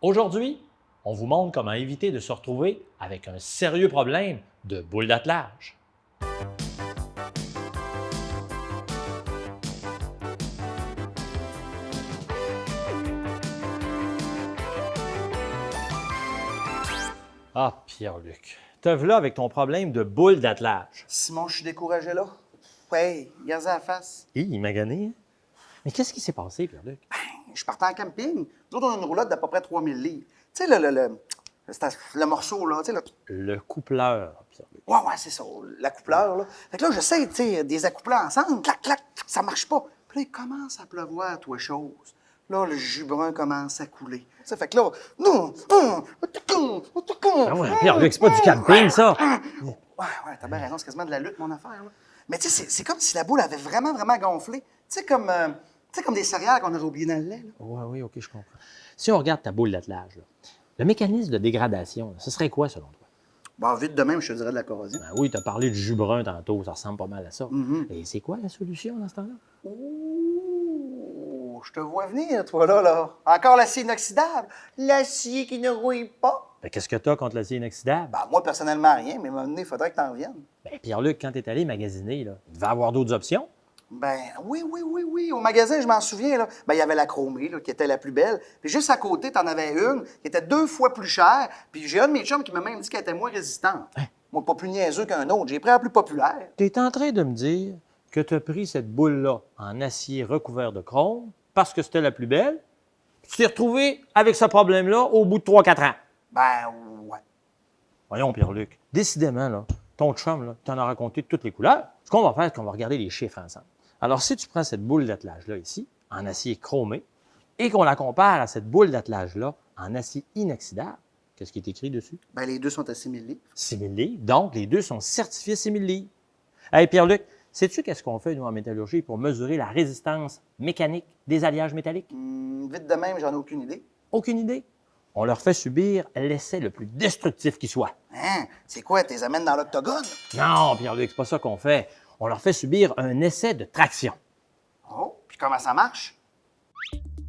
Aujourd'hui, on vous montre comment éviter de se retrouver avec un sérieux problème de boule d'attelage. Ah, Pierre-Luc, te voilà avec ton problème de boule d'attelage. Simon, je suis découragé là. Ouais, regarde la face. Il m'a gagné. Hein? Mais qu'est-ce qui s'est passé, Pierre-Luc? Je partais en camping. Nous autres, on a une roulotte d'à peu près 3000 livres. Tu sais, le morceau, là, tu sais, Le coupleur, Pierre-Luc. Ouais, c'est ça, la coupleur, là. Fait que là, j'essaie, tu sais, des accoupleurs ensemble, clac, clac, ça marche pas. Puis là, il commence à pleuvoir, toi, chose. Là, le jus brun commence à couler. Tu sais, fait que là, Ah ouais, Pierre-Luc, c'est pas du camping, ça! Ouais, t'as bien raison, c'est quasiment de la lutte, mon affaire, là. Mais tu sais, c'est comme si la boule avait vraiment, vraiment gonflé. Tu sais, comme des céréales qu'on aurait oubliées dans le lait, là. Oui, OK, je comprends. Si on regarde ta boule d'attelage, là, le mécanisme de dégradation, là, ce serait quoi, selon toi? Bon, vite de même, je te dirais de la corrosion. Ben oui, tu as parlé du jus brun tantôt, ça ressemble pas mal à ça. Mm-hmm. Et c'est quoi la solution dans ce temps-là? Ouh, je te vois venir, toi, là. Encore l'acier inoxydable. L'acier qui ne rouille pas. Ben, qu'est-ce que tu as contre l'acier inoxydable? Ben, moi, personnellement, rien, mais à un moment donné, il faudrait que t'en reviennes. Ben, Pierre-Luc, quand tu es allé magasiner, là, il devait avoir d'autres options. Ben, oui. Au magasin, je m'en souviens, là. Ben, il y avait la chromée, là, qui était la plus belle. Puis juste à côté, t'en avais une qui était 2 fois plus chère. Puis j'ai un de mes chums qui m'a même dit qu'elle était moins résistante. Moi, pas plus niaiseux qu'un autre. J'ai pris la plus populaire. Tu es en train de me dire que tu as pris cette boule-là en acier recouvert de chrome parce que c'était la plus belle, puis tu t'es retrouvé avec ce problème-là au bout de 3-4 ans. Ben, ouais. Voyons, Pierre-Luc, décidément, là, ton chum, là, t'en as raconté de toutes les couleurs. Ce qu'on va faire, c'est qu'on va regarder les chiffres ensemble. Alors, si tu prends cette boule d'attelage-là ici, en acier chromé, et qu'on la compare à cette boule d'attelage-là en acier inoxydable, qu'est-ce qui est écrit dessus? Ben, les deux sont à 6000 livres. 6000 livres. Donc, les deux sont certifiés 6000 livres. Hey, Pierre-Luc, sais-tu qu'est-ce qu'on fait, nous, en métallurgie, pour mesurer la résistance mécanique des alliages métalliques? Vite de même, j'en ai aucune idée. Aucune idée. On leur fait subir l'essai le plus destructif qui soit. Hein? C'est quoi, t'es amènes dans l'octogone? Non, Pierre-Luc, c'est pas ça qu'on fait. On leur fait subir un essai de traction. Oh, puis comment ça marche?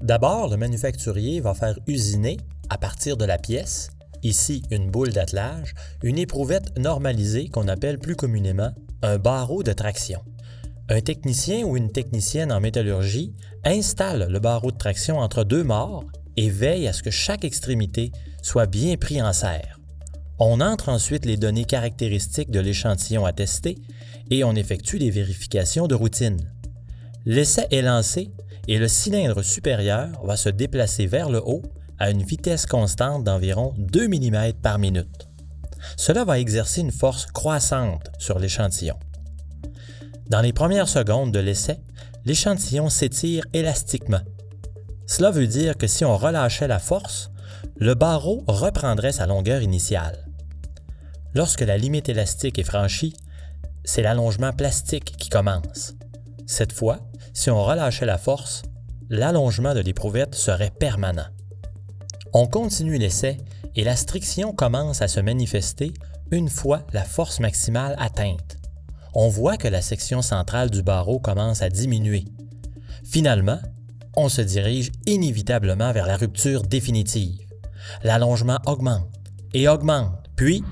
D'abord, le manufacturier va faire usiner, à partir de la pièce, ici une boule d'attelage, une éprouvette normalisée qu'on appelle plus communément un barreau de traction. Un technicien ou une technicienne en métallurgie installe le barreau de traction entre deux morts et veille à ce que chaque extrémité soit bien pris en serre. On entre ensuite les données caractéristiques de l'échantillon à tester et on effectue des vérifications de routine. L'essai est lancé et le cylindre supérieur va se déplacer vers le haut à une vitesse constante d'environ 2 mm par minute. Cela va exercer une force croissante sur l'échantillon. Dans les premières secondes de l'essai, l'échantillon s'étire élastiquement. Cela veut dire que si on relâchait la force, le barreau reprendrait sa longueur initiale. Lorsque la limite élastique est franchie, c'est l'allongement plastique qui commence. Cette fois, si on relâchait la force, l'allongement de l'éprouvette serait permanent. On continue l'essai et la striction commence à se manifester une fois la force maximale atteinte. On voit que la section centrale du barreau commence à diminuer. Finalement, on se dirige inévitablement vers la rupture définitive. L'allongement augmente et augmente, puis...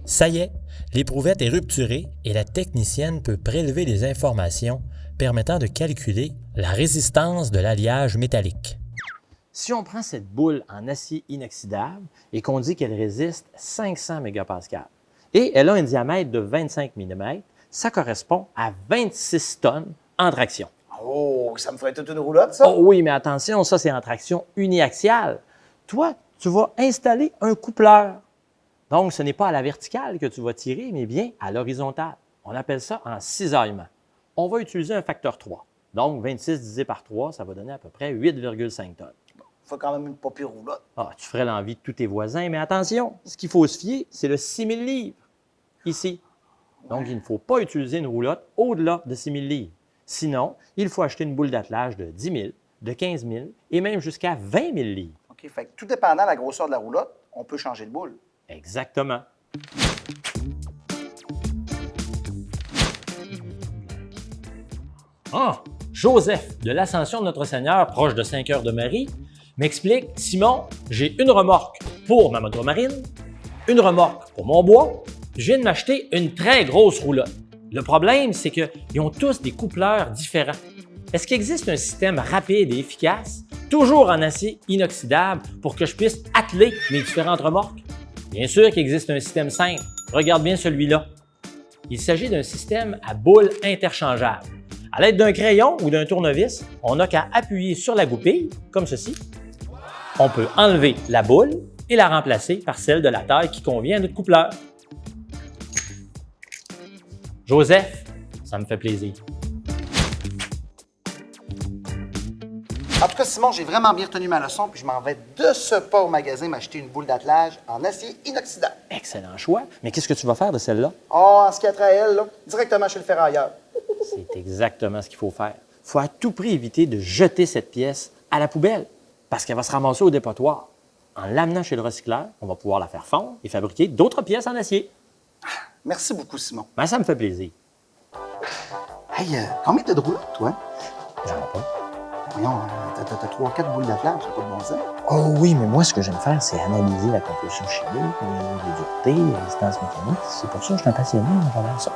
Ça y est, l'éprouvette est rupturée et la technicienne peut prélever les informations permettant de calculer la résistance de l'alliage métallique. Si on prend cette boule en acier inoxydable et qu'on dit qu'elle résiste 500 mégapascales et elle a un diamètre de 25 mm, ça correspond à 26 tonnes en traction. Oh, ça me ferait toute une roulotte, ça? Oh oui, mais attention, ça c'est en traction uniaxiale. Toi, tu vas installer un coupleur. Donc, ce n'est pas à la verticale que tu vas tirer, mais bien à l'horizontale. On appelle ça en cisaillement. On va utiliser un facteur 3. Donc, 26 divisé par 3, ça va donner à peu près 8,5 tonnes. Faut quand même une pas pire roulotte. Ah, tu ferais l'envie de tous tes voisins, mais attention, ce qu'il faut se fier, c'est le 6000 livres, ici. Donc, il ne faut pas utiliser une roulotte au-delà de 6000 livres. Sinon, il faut acheter une boule d'attelage de 10 000, de 15 000 et même jusqu'à 20 000 livres. OK, fait que tout dépendant de la grosseur de la roulotte, on peut changer de boule. Exactement. Ah, Joseph, de l'Ascension de Notre-Seigneur, proche de Saint-Cœur-de-Marie, M'explique, Simon, j'ai une remorque pour ma moto marine, une remorque pour mon bois, je viens de m'acheter une très grosse roulotte. Le problème, c'est qu'ils ont tous des coupleurs différents. Est-ce qu'il existe un système rapide et efficace, toujours en acier inoxydable, pour que je puisse atteler mes différentes remorques? Bien sûr qu'il existe un système simple. Regarde bien celui-là. Il s'agit d'un système à boules interchangeables. À l'aide d'un crayon ou d'un tournevis, on n'a qu'à appuyer sur la goupille, comme ceci. On peut enlever la boule et la remplacer par celle de la taille qui convient à notre coupleur. Joseph, ça me fait plaisir. En tout cas, Simon, j'ai vraiment bien retenu ma leçon, puis je m'en vais de ce pas au magasin m'acheter une boule d'attelage en acier inoxydable. Excellent choix. Mais qu'est-ce que tu vas faire de celle-là? Oh, en ce qui a trait à elle, là, directement chez le ferrailleur. C'est exactement ce qu'il faut faire. Il faut à tout prix éviter de jeter cette pièce à la poubelle parce qu'elle va se ramasser au dépotoir. En l'amenant chez le recycleur, on va pouvoir la faire fondre et fabriquer d'autres pièces en acier. Merci beaucoup, Simon. Ben, ça me fait plaisir. Hey, combien t'as de roulettes, toi? J'en ai pas. Voyons, t'as 3-4 boules d'attelage, c'est pas de bon sens. Oh oui, mais moi, ce que j'aime faire, c'est analyser la composition chimique, les duretés, les résistances mécaniques. C'est pour ça que je suis un passionné en regardant ça.